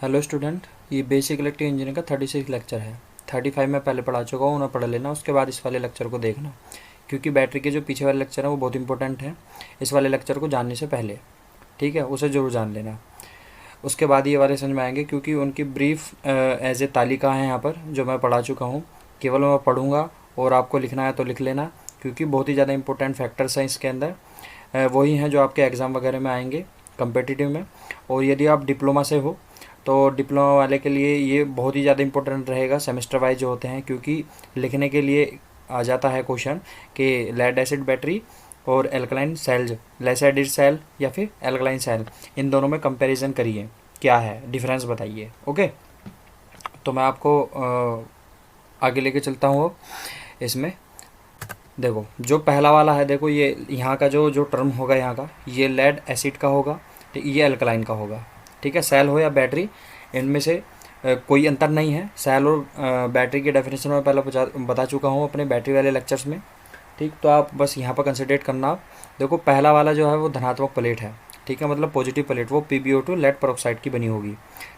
Hello student, ये basic electrical engineering का 36 lecture है। 35 मैं पहले पढ़ा चुका हूँ, उन्हें पढ़ लेना, उसके बाद इस वाले लेक्चर को देखना, क्योंकि बैटरी के जो पीछे वाले लेक्चर हैं वो बहुत इंपॉर्टेंट हैं इस वाले लेक्चर को जानने से पहले। ठीक है, उसे ज़रूर जान लेना। उसके बाद ये वाले समझ में आएंगे, क्योंकि उनकी ब्रीफ एज ए तालिका है यहाँ पर जो मैं पढ़ा चुका हूँ। केवल मैं पढ़ूँगा और आपको लिखना है तो लिख लेना, क्योंकि बहुत ही ज़्यादा इंपॉर्टेंट फैक्टर्स हैं इसके अंदर। वही हैं जो आपके एग्ज़ाम वगैरह में आएंगे कम्पिटिटिव में। और यदि आप डिप्लोमा से हो तो डिप्लोमा वाले के लिए ये बहुत ही ज़्यादा इंपॉर्टेंट रहेगा, सेमेस्टर वाइज जो होते हैं, क्योंकि लिखने के लिए आ जाता है क्वेश्चन कि लेड एसिड बैटरी और alkaline cells, lead acid cell या फिर एल्कलाइन सेल, इन दोनों में कंपैरिजन करिए, क्या है डिफरेंस बताइए। ओके, तो मैं आपको आगे लेके चलता हूँ। अब इसमें देखो जो पहला वाला है, देखो ये यहाँ का जो जो टर्म होगा यहाँ का, ये लेड एसिड का होगा, ये एल्कलाइन का होगा। ठीक है, सेल हो या बैटरी, इनमें से कोई अंतर नहीं है। सेल और बैटरी की डेफिनेशन में पहले बता चुका हूँ अपने बैटरी वाले लेक्चर्स में। ठीक, तो आप बस यहाँ पर कंसिडरेट करना। आप देखो पहला वाला जो है वो धनात्मक प्लेट है, ठीक है, मतलब पॉजिटिव प्लेट, वो PbO2 लेड पेरोक्साइड की बनी होगी।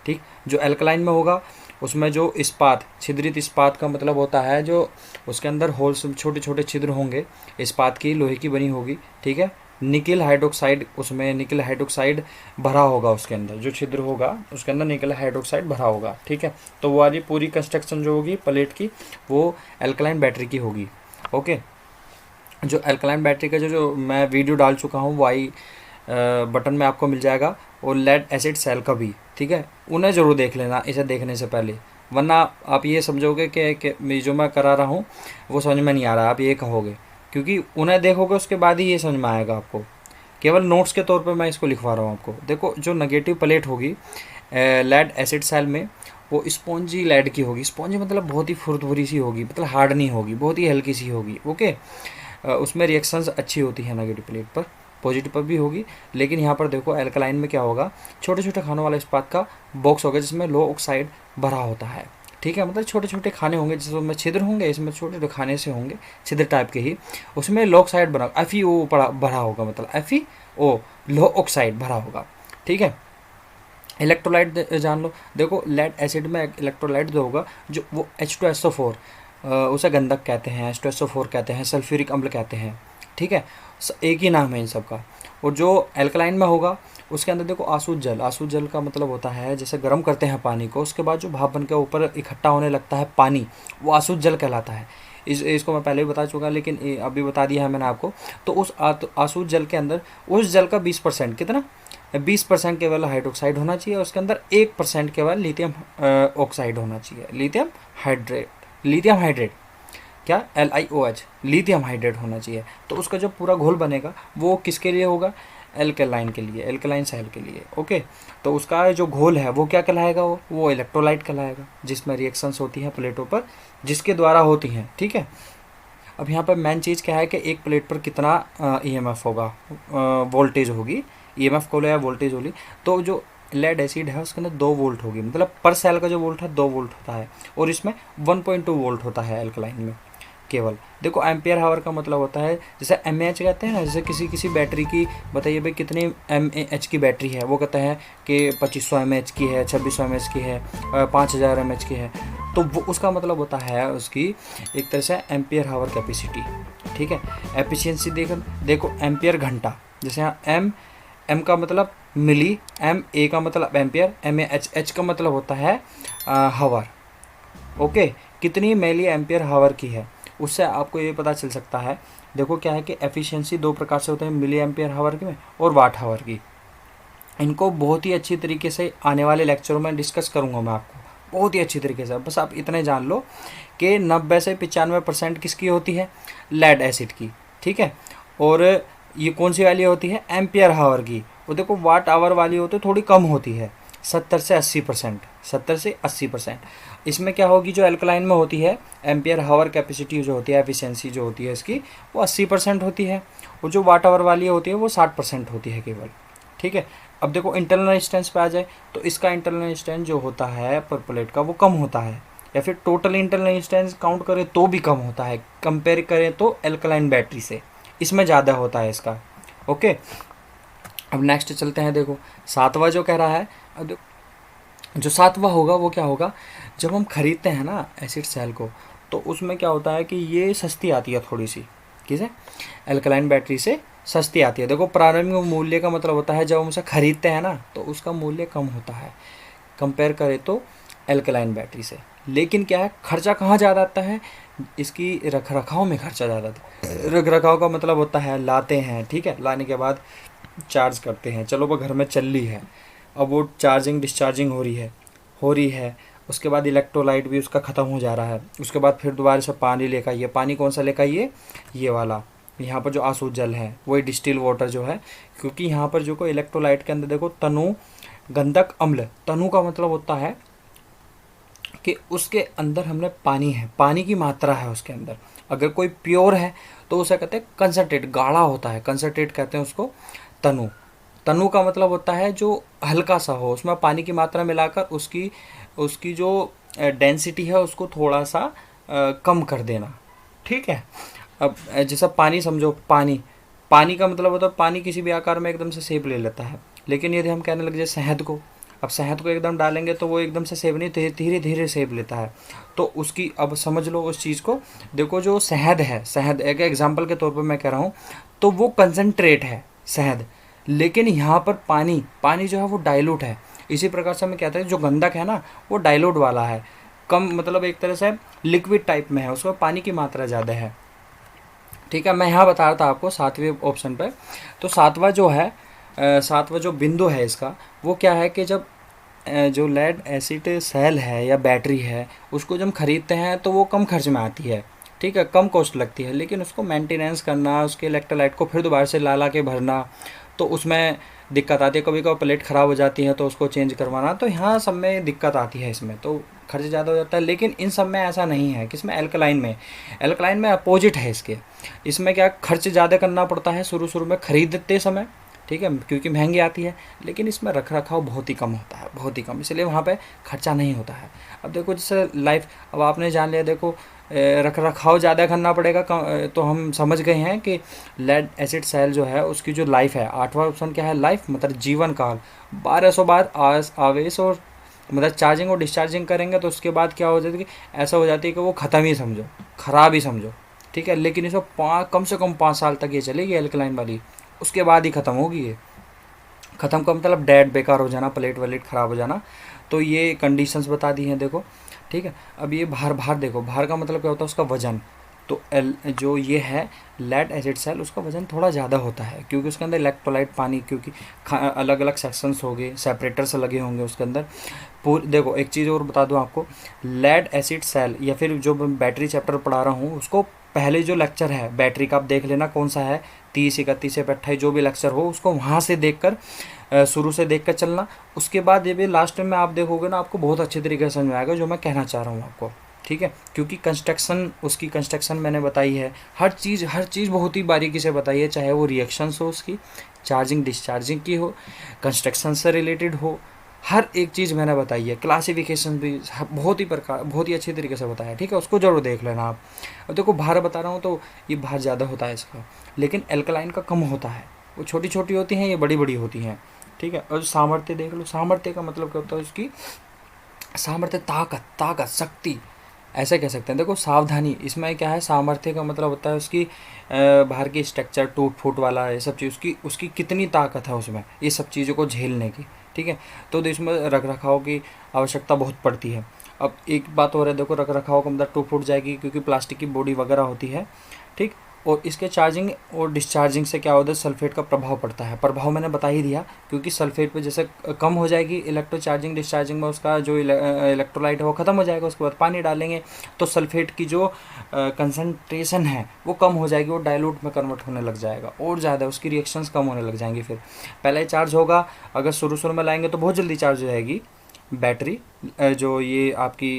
ठीक, जो एल्कलाइन में होगा उसमें जो इस्पात, छिद्रित इस्पात का मतलब होता है जो उसके अंदर होल्स, छोटे छोटे छिद्र होंगे, इस्पात की, लोहे की बनी होगी। ठीक है, निकिल हाइड्रोक्साइड, उसमें निकिल हाइड्रोक्साइड भरा होगा, उसके अंदर जो छिद्र होगा उसके अंदर निकिल हाइड्रोक्साइड भरा होगा। ठीक है, तो वो वाली पूरी कंस्ट्रक्शन जो होगी प्लेट की वो एल्कलाइन बैटरी की होगी। ओके, जो एल्कलाइन बैटरी का जो जो मैं वीडियो डाल चुका हूँ वो आई बटन में आपको मिल जाएगा, और लेड एसिड सेल का भी। ठीक है, उन्हें ज़रूर देख लेना इसे देखने से पहले, वरना आप ये समझोगे कि जो मैं करा रहा हूँ वो समझ में नहीं आ रहा, आप ये कहोगे, क्योंकि उन्हें देखोगे उसके बाद ही ये समझ में आएगा आपको। केवल नोट्स के तौर पे मैं इसको लिखवा रहा हूँ आपको। देखो जो नेगेटिव प्लेट होगी लेड एसिड सेल में, वो स्पॉन्जी लेड की होगी। स्पॉन्जी मतलब बहुत ही फुरफुरी सी होगी, मतलब हार्ड नहीं होगी, बहुत ही हल्की सी होगी। ओके, उसमें रिएक्शंस अच्छी होती है नेगेटिव प्लेट पर, पॉजिटिव पर भी होगी। लेकिन यहाँ पर देखो एल्कलाइन में क्या होगा, छोटे छोटे खानों वाला इस्पात का बॉक्स होगा जिसमें लो ऑक्साइड भरा होता है। ठीक है, मतलब छोटे छोटे खाने होंगे जिसमें छिद्र होंगे, इसमें छोटे छोटे खाने से होंगे छिद्र टाइप के ही, उसमें लो ऑक्साइड भरा, FeO भरा होगा, मतलब FeO लो ऑक्साइड भरा होगा। ठीक है, इलेक्ट्रोलाइट जान लो। देखो लेड एसिड में इलेक्ट्रोलाइट जो होगा, जो वो H2SO4, उसे गंधक कहते हैं, H2SO4 कहते हैं, सल्फ्यूरिक अम्ल कहते हैं। ठीक है, एक ही नाम है इन सब का। और जो एल्कलाइन में होगा उसके अंदर देखो आसूत जल, आसूत जल का मतलब होता है जैसे गर्म करते हैं पानी को, उसके बाद जो भाप बन के ऊपर इकट्ठा होने लगता है पानी, वो आसूत जल कहलाता है। इसको मैं पहले भी बता चुका, लेकिन अभी बता दिया है मैंने आपको। तो उस आसूत जल के अंदर, उस जल का 20%, कितना, 20% केवल हाइड्रोक्साइड होना चाहिए, उसके अंदर 1% केवल लिथियम ऑक्साइड होना चाहिए, लिथियम हाइड्रेट, लिथियम हाइड्रेट, क्या, LiOH, लिथियम हाइड्रेट होना चाहिए। तो उसका जो पूरा घोल बनेगा वो किसके लिए होगा, एल्कलाइन के लिए, एल्कलाइन सेल के लिए। ओके, तो उसका जो घोल है वो क्या कहलाएगा, वो इलेक्ट्रोलाइट कहलाएगा, जिसमें रिएक्शंस होती हैं प्लेटों पर, जिसके द्वारा होती हैं। ठीक है, अब यहाँ पर मेन चीज़ क्या है कि एक प्लेट पर कितना EMF होगा, वोल्टेज होगी, EMF को या वोल्टेज होगी। तो जो लेड एसिड है उसके अंदर 2 वोल्ट होगी, मतलब पर सेल का जो वोल्ट है 2 वोल्ट होता है, और इसमें 1.2 वोल्ट होता है एल्कलाइन में केवल। देखो एम्पियर हावर का मतलब होता है, जैसे mAh कहते हैं ना, जैसे किसी किसी बैटरी की बताइए भाई कितनी mAh की बैटरी है, वो कहते हैं कि 2500 mAh की है, 2600 mAh की है, 5000 mAh की है। तो वो उसका मतलब होता है उसकी एक तरह से एम्पियर हावर कैपेसिटी। ठीक है, एफिशिएंसी देखो एम्पियर घंटा, जैसे यहाँ एम का मतलब मिली, MA का मतलब एम्पियर, MAH का मतलब होता है हावर। ओके, कितनी मिली एम्पियर हावर की है, उससे आपको ये पता चल सकता है। देखो क्या है कि एफिशिएंसी 2 प्रकार से होते हैं, मिली एम्पियर हावर की और वाट हावर की। इनको बहुत ही अच्छी तरीके से आने वाले लेक्चरों में डिस्कस करूँगा मैं आपको, बहुत ही अच्छी तरीके से। बस आप इतने जान लो कि 90 से 95% किसकी होती है, लेड एसिड की। ठीक है, और ये कौन सी वाली होती है, एम्पियर हावर की। वो देखो वाट आवर वाली होती है थोड़ी कम होती है, 70 से 80%, 70 से 80%। इसमें क्या होगी, जो एल्कलाइन में होती है एम्पियर हावर कैपेसिटी जो होती है, एफिशिएंसी जो होती है इसकी, वो 80% होती है, और जो वाट आवर वाली होती है वो 60% होती है केवल। ठीक है, अब देखो इंटरनल रेजिस्टेंस पे आ जाए तो इसका इंटरनल रेजिस्टेंस जो होता है पर प्लेट का वो कम होता है, या फिर टोटल इंटरनल रेजिस्टेंस काउंट करें तो भी कम होता है, कंपेयर करें तो एल्कलाइन बैटरी से इसमें ज़्यादा होता है इसका। ओके, अब नेक्स्ट चलते हैं। देखो 7वां जो कह रहा है, अब जो सातवां होगा वो क्या होगा, जब हम खरीदते हैं ना एसिड सेल को, तो उसमें क्या होता है कि ये सस्ती आती है थोड़ी सी, किसे, एल्कलाइन बैटरी से सस्ती आती है। देखो प्रारंभिक मूल्य का मतलब होता है जब हम उसे खरीदते हैं ना तो उसका मूल्य कम होता है कंपेयर करें तो एल्कलाइन बैटरी से। लेकिन क्या है, खर्चा कहाँ ज़्यादा आता है, इसकी रख रखाव में खर्चा ज़्यादा आता है। रख रखाव का मतलब होता है लाते हैं, ठीक है, लाने के बाद चार्ज करते हैं, चलो वो घर में चल रही है, अब वो चार्जिंग डिस्चार्जिंग हो रही है, उसके बाद इलेक्ट्रोलाइट भी उसका ख़त्म हो जा रहा है, उसके बाद फिर दोबारा से पानी लेकर आइए, पानी कौन सा लेकर आइए, ये वाला यहाँ पर जो आसू जल है वही डिस्टिल वाटर जो है, क्योंकि यहाँ पर जो को इलेक्ट्रोलाइट के अंदर देखो तनु गंधक अम्ल, तनु का मतलब होता है कि उसके अंदर हमने पानी है, पानी की मात्रा है उसके अंदर। अगर कोई प्योर है तो उसे कहते हैं कंसनट्रेट, गाढ़ा होता है, कंसनट्रेट कहते हैं उसको। तनु, तनु का मतलब होता है जो हल्का सा हो, उसमें पानी की मात्रा मिलाकर उसकी उसकी जो डेंसिटी है उसको थोड़ा सा कम कर देना, ठीक है। अब जैसा पानी समझो, पानी, पानी का मतलब होता है पानी किसी भी आकार में एकदम से शेप ले लेता है, लेकिन यदि हम कहने लग जाए शहद को, अब शहद को एकदम डालेंगे तो वो एकदम से शेप नहीं, धीरे धीरे शेप लेता है। तो उसकी अब समझ लो उस चीज़ को, देखो जो शहद है, शहद एक एग्जांपल के तौर पर मैं कह रहा हूँ, तो वो कंसनट्रेट है शहद, लेकिन यहाँ पर पानी, पानी जो है वो डाइल्यूट है। इसी प्रकार से हमें कहते हैं जो गंधक है ना वो डाइल्यूट वाला है, कम मतलब एक तरह से लिक्विड टाइप में है, उसमें पानी की मात्रा ज़्यादा है, ठीक है। मैं यहाँ बता रहा था आपको सातवें ऑप्शन पर। तो सातवां जो है, सातवां जो बिंदु है इसका, वो क्या है कि जब जो लेड एसिड सेल है या बैटरी है उसको जब हम खरीदते हैं तो वो कम खर्च में आती है, ठीक है, कम कॉस्ट लगती है, लेकिन उसको मेंटेनेंस करना, उसके इलेक्ट्रोलाइट को फिर दोबारा से ला के भरना, तो उसमें दिक्कत आती है। कभी कभी प्लेट ख़राब हो जाती है तो उसको चेंज करवाना, तो यहाँ सब में दिक्कत आती है, इसमें तो खर्च ज़्यादा हो जाता है। लेकिन इन सब में ऐसा नहीं है, किसमें, एल्कलाइन में। एल्कलाइन में अपोजिट है इसके, इसमें क्या खर्च ज़्यादा करना पड़ता है शुरू शुरू में खरीदते समय, ठीक है, क्योंकि महंगी आती है, लेकिन इसमें रख रखाव बहुत ही कम होता है, बहुत ही कम, इसलिए वहाँ पे खर्चा नहीं होता है। अब देखो जैसे लाइफ, अब आपने जान लिया, देखो रख रखाव ज़्यादा करना पड़ेगा, तो हम समझ गए हैं कि लेड एसिड सेल जो है उसकी जो लाइफ है, आठवां ऑप्शन क्या है, लाइफ मतलब जीवन काल, 1200 बार आवेश और मतलब चार्जिंग और डिस्चार्जिंग करेंगे तो उसके बाद क्या हो जाती है कि ऐसा हो जाती है कि वो ख़त्म ही समझो, ख़राब ही समझो, ठीक है। लेकिन इसमें कम से कम 5 साल तक ये चलेगी एल्कलाइन वाली, उसके बाद ही ख़त्म होगी ये। ख़त्म का मतलब डेड, बेकार हो जाना, प्लेट वलेट ख़राब हो जाना। तो ये कंडीशंस बता दी हैं देखो, ठीक है। अब ये भार, भार देखो, भार का मतलब क्या होता है, उसका वजन। तो जो ये है लेड एसिड सेल, उसका वजन थोड़ा ज़्यादा होता है क्योंकि उसके अंदर इलेक्ट्रोलाइट पानी, क्योंकि अलग अलग सेक्शंस हो गए, सेपरेटर्स लगे होंगे उसके अंदर। पूरी देखो एक चीज़ और बता दूं आपको, लेड एसिड सेल या फिर जो बैटरी चैप्टर पढ़ा रहा हूँ उसको पहले जो लेक्चर है बैटरी का, आप देख लेना कौन सा है, 30, 31 या 28 जो भी लेक्चर हो उसको वहाँ से देखकर, शुरू से देखकर चलना। उसके बाद ये भी लास्ट में आप देखोगे ना, आपको बहुत अच्छे तरीके से समझ में आएगा जो मैं कहना चाह रहा हूँ आपको, ठीक है। क्योंकि कंस्ट्रक्शन, उसकी कंस्ट्रक्शन मैंने बताई है, हर चीज़ बहुत ही बारीकी से बताई है, चाहे वो रिएक्शंस हो उसकी, चार्जिंग डिस्चार्जिंग की हो, कंस्ट्रक्शन से रिलेटेड हो, हर एक चीज़ मैंने बताई है। क्लासिफिकेशन भी बहुत ही प्रकार, बहुत ही अच्छे तरीके से बताया है, ठीक है, उसको जरूर देख लेना आप। अब देखो भार बता रहा हूँ तो ये भार ज़्यादा होता है इसका, लेकिन एल्कलाइन का कम होता है, वो छोटी छोटी होती हैं, ये बड़ी बड़ी होती हैं, ठीक है। और सामर्थ्य देख लो, सामर्थ्य का मतलब क्या होता है, उसकी सामर्थ्य, ताकत, शक्ति, ऐसे कह सकते हैं। देखो सावधानी, इसमें क्या है, सामर्थ्य का मतलब होता है उसकी बाहर की स्ट्रक्चर, टूट फूट वाला, ये सब चीज़, उसकी कितनी ताकत है उसमें, ये सब चीज़ों को झेलने की, ठीक है। तो इसमें रख रखाव की आवश्यकता बहुत पड़ती है। अब एक बात और है, देखो रख रखाव का मतलब टूट फूट जाएगी क्योंकि प्लास्टिक की बॉडी वगैरह होती है, ठीक। और इसके चार्जिंग और डिस्चार्जिंग से क्या होता है, सल्फेट का प्रभाव पड़ता है। प्रभाव मैंने बता ही दिया, क्योंकि सल्फेट पे जैसे कम हो जाएगी इलेक्ट्रो चार्जिंग डिस्चार्जिंग में, उसका जो इलेक्ट्रोलाइट है वो ख़त्म हो जाएगा, उसके बाद पानी डालेंगे तो सल्फेट की जो कंसनट्रेशन है वो कम हो जाएगी, वो डाइल्यूट में कन्वर्ट होने लग जाएगा और ज़्यादा, उसकी रिएक्शंस कम होने लग जाएंगी। फिर पहले चार्ज होगा, अगर शुरू में लाएंगे तो बहुत जल्दी चार्ज हो जाएगी बैटरी, जो ये आपकी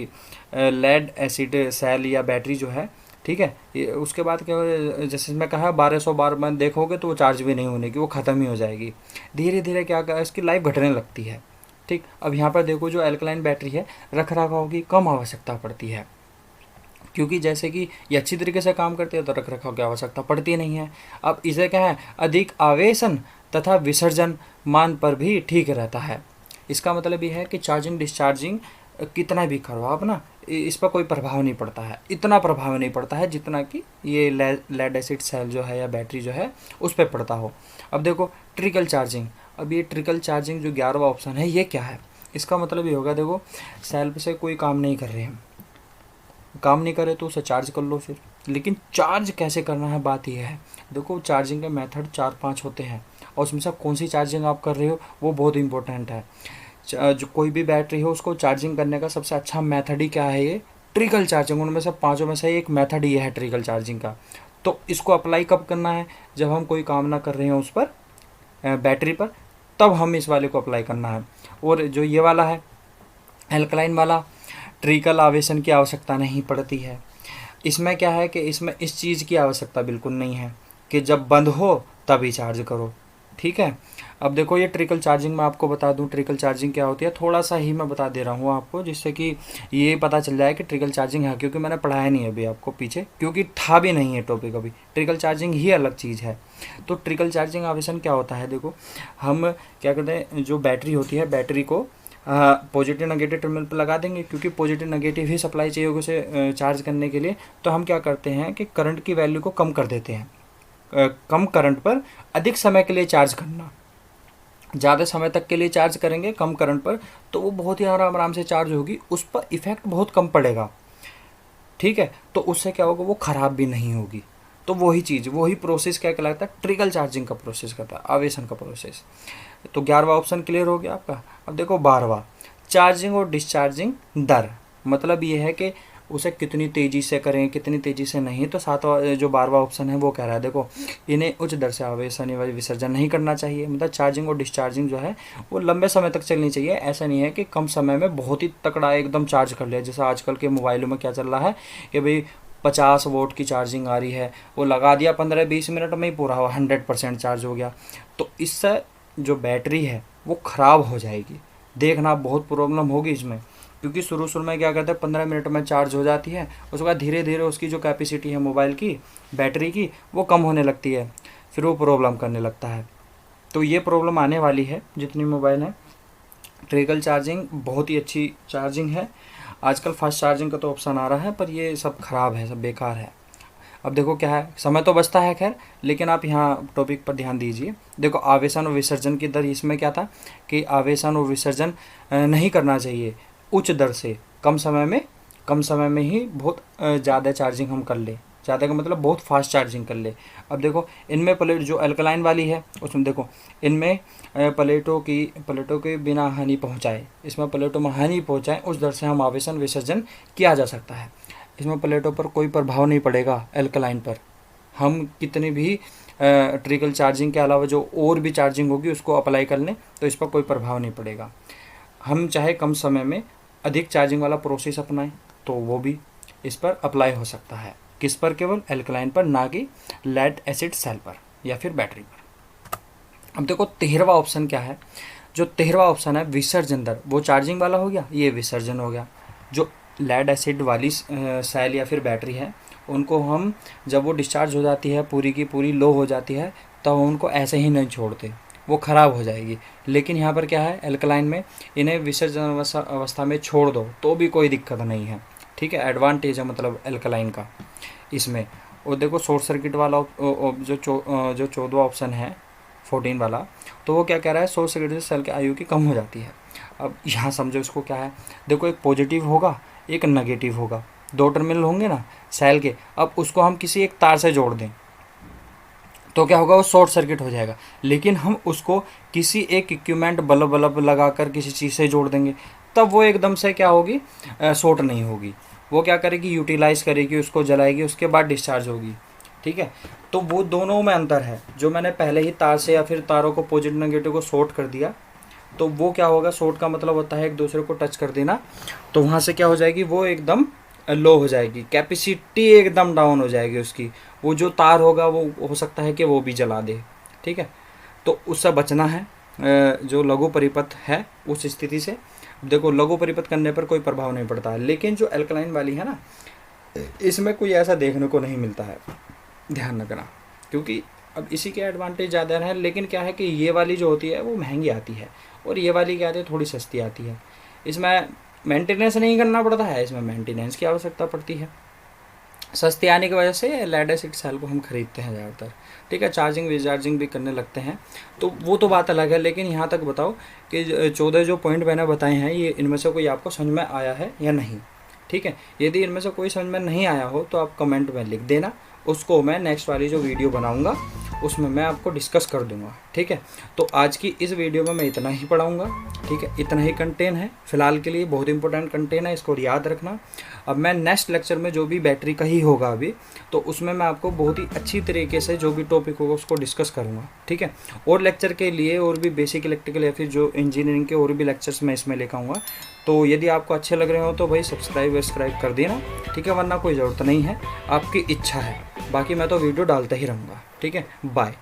लेड एसिड सेल या बैटरी जो है, ठीक है। ये उसके बाद क्या हो, जैसे मैं कहा 1200 बार में देखोगे तो वो चार्ज भी नहीं होने की, वो ख़त्म ही हो जाएगी। धीरे धीरे क्या कर, इसकी लाइफ घटने लगती है, ठीक। अब यहाँ पर देखो जो एल्कलाइन बैटरी है, रख रखाव की कम आवश्यकता पड़ती है, क्योंकि जैसे कि ये अच्छी तरीके से काम करती है तो रख रखाव की आवश्यकता पड़ती नहीं है। अब इसे क्या है, अधिक आवेशन तथा विसर्जन मान पर भी ठीक रहता है, इसका मतलब ये है कि चार्जिंग डिस्चार्जिंग कितना भी करो आप ना, इस पर कोई प्रभाव नहीं पड़ता है, इतना प्रभाव नहीं पड़ता है जितना कि ये लेड एसिड सेल जो है या बैटरी जो है उस पर पड़ता हो। अब देखो ट्रिकल चार्जिंग, अब ये ट्रिकल चार्जिंग जो 11वां ऑप्शन है ये क्या है, इसका मतलब ये होगा देखो सेल से कोई काम नहीं कर रहे हैं, काम नहीं करे तो उसे चार्ज कर लो फिर, लेकिन चार्ज कैसे करना है बात यह है। देखो चार्जिंग के मेथड 4-5 होते हैं और उसमें से कौन सी चार्जिंग आप कर रहे हो वो बहुत इंपॉर्टेंट है। जो कोई भी बैटरी हो उसको चार्जिंग करने का सबसे अच्छा मेथड ही क्या है, ये ट्रिकल चार्जिंग, उनमें से 5 में से एक मेथड ये है ट्रिकल चार्जिंग का। तो इसको अप्लाई कब करना है, जब हम कोई काम ना कर रहे हैं उस पर बैटरी पर, तब हम इस वाले को अप्लाई करना है। और जो ये वाला है एल्कलाइन वाला, ट्रिकल आवेशन की आवश्यकता नहीं पड़ती है। इसमें क्या है कि इसमें इस चीज़ की आवश्यकता बिल्कुल नहीं है कि जब बंद हो तभी चार्ज करो, ठीक है। अब देखो ये ट्रिकल चार्जिंग, मैं आपको बता दूं ट्रिकल चार्जिंग क्या होती है, थोड़ा सा ही मैं बता दे रहा हूँ आपको जिससे कि ये पता चल जाए कि ट्रिकल चार्जिंग है, क्योंकि मैंने पढ़ाया नहीं है अभी आपको पीछे, क्योंकि था भी नहीं है टॉपिक अभी। ट्रिकल चार्जिंग ही अलग चीज़ है। तो ट्रिकल चार्जिंग आवेशन क्या होता है, देखो हम क्या करते हैं, जो बैटरी होती है बैटरी को पॉजिटिव नेगेटिव टर्मिनल पर लगा देंगे, क्योंकि पॉजिटिव नेगेटिव ही सप्लाई चाहिए होगा उसे चार्ज करने के लिए। तो हम क्या करते हैं कि करंट की वैल्यू को कम कर देते हैं, कम करंट पर अधिक समय के लिए चार्ज करना। ज़्यादा समय तक के लिए चार्ज करेंगे कम करंट पर तो वो बहुत ही आराम से चार्ज होगी, उस पर इफ़ेक्ट बहुत कम पड़ेगा, ठीक है। तो उससे क्या होगा, वो ख़राब भी नहीं होगी। तो वही चीज़, वही प्रोसेस क्या कहलाता है, ट्रिकल चार्जिंग का प्रोसेस करता है, आवेशन का प्रोसेस। तो 11वां ऑप्शन क्लियर हो गया आपका। अब देखो 12वां, चार्जिंग और डिस्चार्जिंग दर, मतलब ये है कि उसे कितनी तेज़ी से करें कितनी तेज़ी से नहीं। तो 7वां जो 12वां ऑप्शन है वो कह रहा है देखो इन्हें उच्च दर से आवेशन या विसर्जन नहीं करना चाहिए। मतलब चार्जिंग और डिस्चार्जिंग जो है वो लंबे समय तक चलनी चाहिए। ऐसा नहीं है कि कम समय में बहुत ही तकड़ा एकदम चार्ज कर लिया, जैसा आजकल के मोबाइलों में क्या चल रहा है कि भाई 50 वोल्ट की चार्जिंग आ रही है, वो लगा दिया 15-20 मिनट में ही पूरा 100% चार्ज हो गया। तो इससे जो बैटरी है वो ख़राब हो जाएगी, देखना बहुत प्रॉब्लम होगी इसमें। क्योंकि शुरू में क्या करते हैं 15 मिनट में चार्ज हो जाती है, उसके बाद धीरे धीरे उसकी जो कैपेसिटी है मोबाइल की बैटरी की वो कम होने लगती है, फिर वो प्रॉब्लम करने लगता है। तो ये प्रॉब्लम आने वाली है जितनी मोबाइल है। ट्रिकल चार्जिंग बहुत ही अच्छी चार्जिंग है, आजकल फास्ट चार्जिंग का तो ऑप्शन आ रहा है, पर ये सब ख़राब है, सब बेकार है। अब देखो क्या है, समय तो बचता है खैर, लेकिन आप यहाँ टॉपिक पर ध्यान दीजिए। देखो आवेशन और विसर्जन की दर, इसमें क्या था कि आवेशन और विसर्जन नहीं करना चाहिए उच्च दर से, कम समय में ही बहुत ज़्यादा चार्जिंग हम कर ले, ज़्यादा का मतलब बहुत फास्ट चार्जिंग कर ले। अब देखो इनमें प्लेट जो अल्कलाइन वाली है उसमें देखो इनमें प्लेटों की बिना हानि पहुँचाए, इसमें प्लेटों में हानि पहुँचाए उस दर से हम आवेशन विसर्जन किया जा सकता है। इसमें प्लेटों पर कोई प्रभाव नहीं पड़ेगा अल्कलाइन पर, हम कितनी भी ट्रिकल चार्जिंग के अलावा जो और भी चार्जिंग होगी उसको अप्लाई कर लें तो इस पर कोई प्रभाव नहीं पड़ेगा। हम चाहे कम समय में अधिक चार्जिंग वाला प्रोसेस अपनाएं तो वो भी इस पर अप्लाई हो सकता है। किस पर, केवल एल्कलाइन पर, ना कि लेड एसिड सेल पर या फिर बैटरी पर। अब देखो 13वां ऑप्शन क्या है, जो 13वां ऑप्शन है विसर्जन दर, वो चार्जिंग वाला हो गया, ये विसर्जन हो गया। जो लेड एसिड वाली सेल या फिर बैटरी है उनको हम जब वो डिस्चार्ज हो जाती है पूरी की पूरी लो हो जाती है तो उनको ऐसे ही नहीं छोड़ते, वो ख़राब हो जाएगी। लेकिन यहाँ पर क्या है एल्कलाइन में इन्हें विसर्जन अवस्था में छोड़ दो तो भी कोई दिक्कत नहीं है, ठीक है। एडवांटेज है मतलब एल्कलाइन का इसमें। और देखो शॉर्ट सर्किट वाला जो 14वां ऑप्शन है 14 वाला, तो वो क्या कह रहा है, शॉर्ट सर्किट से सेल की आयु की कम हो जाती है। अब यहाँ समझो इसको क्या है, देखो एक पॉजिटिव होगा एक नेगेटिव होगा, 2 टर्मिनल होंगे ना सेल के। अब उसको हम किसी एक तार से जोड़ दें तो क्या होगा, वो शॉर्ट सर्किट हो जाएगा। लेकिन हम उसको किसी एक इक्विपमेंट बल्ब लगाकर किसी चीज़ से जोड़ देंगे तब वो एकदम से क्या होगी, शॉर्ट नहीं होगी। वो क्या करेगी, यूटिलाइज करेगी, उसको जलाएगी, उसके बाद डिस्चार्ज होगी, ठीक है। तो वो दोनों में अंतर है। जो मैंने पहले ही तार से या फिर तारों को पॉजिटिव नेगेटिव को शॉर्ट कर दिया तो वो क्या होगा, शॉर्ट का मतलब होता है एक दूसरे को टच कर देना, तो वहाँ से क्या हो जाएगी, वो एकदम लो हो जाएगी, कैपेसिटी एकदम डाउन हो जाएगी उसकी। वो जो तार होगा वो हो सकता है कि वो भी जला दे, ठीक है। तो उससे बचना है जो लघु परिपथ है उस स्थिति से। देखो लघु परिपथ करने पर कोई प्रभाव नहीं पड़ता है, लेकिन जो एल्कलाइन वाली है ना इसमें कोई ऐसा देखने को नहीं मिलता है, ध्यान रखना। क्योंकि अब इसी के एडवांटेज ज़्यादा हैं, लेकिन क्या है कि ये वाली जो होती है वो महंगी आती है और ये वाली क्या आती है थोड़ी सस्ती आती है। इसमें मेंटेनेंस नहीं करना पड़ता है, इसमें मेंटेनेंस की आवश्यकता पड़ती है। सस्ती आने की वजह से लेड एसिड सेल को हम खरीदते हैं ज़्यादातर, ठीक है। चार्जिंग विचार्जिंग भी करने लगते हैं, तो वो तो बात अलग है। लेकिन यहाँ तक बताओ कि 14 जो पॉइंट मैंने बताए हैं, ये इनमें से कोई आपको समझ में आया है या नहीं, ठीक है। यदि इनमें से कोई समझ में नहीं आया हो तो आप कमेंट में लिख देना, उसको मैं नेक्स्ट वाली जो वीडियो बनाऊंगा उसमें मैं आपको डिस्कस कर दूंगा, ठीक है। तो आज की इस वीडियो में मैं इतना ही पढ़ाऊंगा, ठीक है। इतना ही कंटेंट है फिलहाल के लिए, बहुत इंपॉर्टेंट कंटेंट है, इसको याद रखना। अब मैं नेक्स्ट लेक्चर में जो भी बैटरी का ही होगा अभी, तो उसमें मैं आपको बहुत ही अच्छी तरीके से जो भी टॉपिक होगा उसको डिस्कस करूँगा, ठीक है। और लेक्चर के लिए और भी बेसिक इलेक्ट्रिकल या फिर जो इंजीनियरिंग के और भी लेक्चर्स मैं इसमें लेकर आऊँगा। तो यदि आपको अच्छे लग रहे हो तो भाई सब्सक्राइब कर देना, ठीक है, वरना कोई ज़रूरत नहीं है, आपकी इच्छा है। बाकी मैं तो वीडियो डालता ही रहूँगा, ठीक है। बाय।